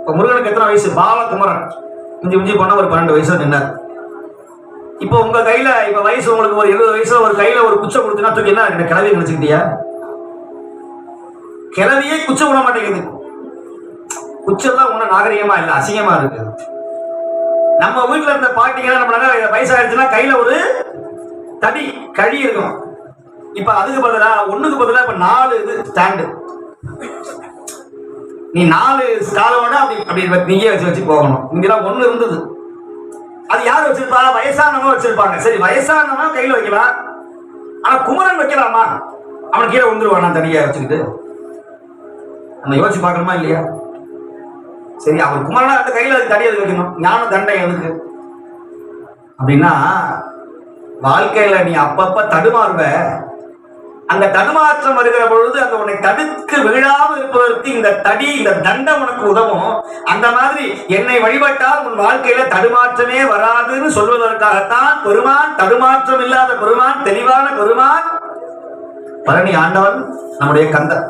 இப்ப முருகனுக்கு எத்தனை வயசு? பாலகுமரன். மிஞ்சி மிஞ்சி போனா ஒரு 12 வயசுல நின்னார். இப்போ உங்க கையில இப்ப வயசு உங்களுக்கு ஒரு 70 வயசுல ஒரு கையில ஒரு குச்சை கொடுத்தா தூக்கி என்ன இந்த கிளவியை நினைச்சுக்கிட்டியா? கிளவியே குச்சை விட மாட்டேங்குது. குச்செல்லாம் உன்ன நாகரிகமா இல்ல, அசிங்கமா இருக்கு. நம்ம வீட்டுல இருந்த பாட்டிங்க நம்ம வயசாயிருச்சுன்னா கையில ஒரு தடி கழி இருக்கும். இப்ப அதுக்கு பதிலா ஒண்ணுக்கு பதிலா இப்ப 4 இது ஸ்டாண்டு. நீ 4 காலோட அப்படி அப்படி நீயே வச்சு போகணும். இங்கெல்லாம் 1 இருந்தது. அது யார் வச்சிருப்பா? வயசானவங்க வச்சிருப்பாங்க. சரி, வயசானவங்க கையில வைக்கலாம். ஆனா குமரன் வைக்கலாமா? அவன் கீழே விழுந்துருவான் நான் தனியா வச்சுக்கிட்டு. நம்ம யோசிச்சு பார்க்கணுமா இல்லையா? சரி, அவர் குமரனா அந்த கையில அது தடி எதுக்கு வைக்கணும்? ஞான தண்டை எதுக்கு அப்படின்னா, வாழ்க்கையில நீ அப்பப்ப தடுமாறுவ. அந்த தடுமாற்றம் வருகிற பொழுது அந்த உன்னை தடுத்து விழாமல் இருப்பதற்கு இந்த தடி, இந்த தண்டம் உனக்கு உதவும். அந்த மாதிரி என்னை வழிபட்டால் உன் வாழ்க்கையில தடுமாற்றமே வராதுன்னு சொல்வதற்காகத்தான் பெருமான், தடுமாற்றம் இல்லாத பெருமான், தெளிவான பெருமான், பழனி ஆண்டவன், நம்முடைய கந்தன்.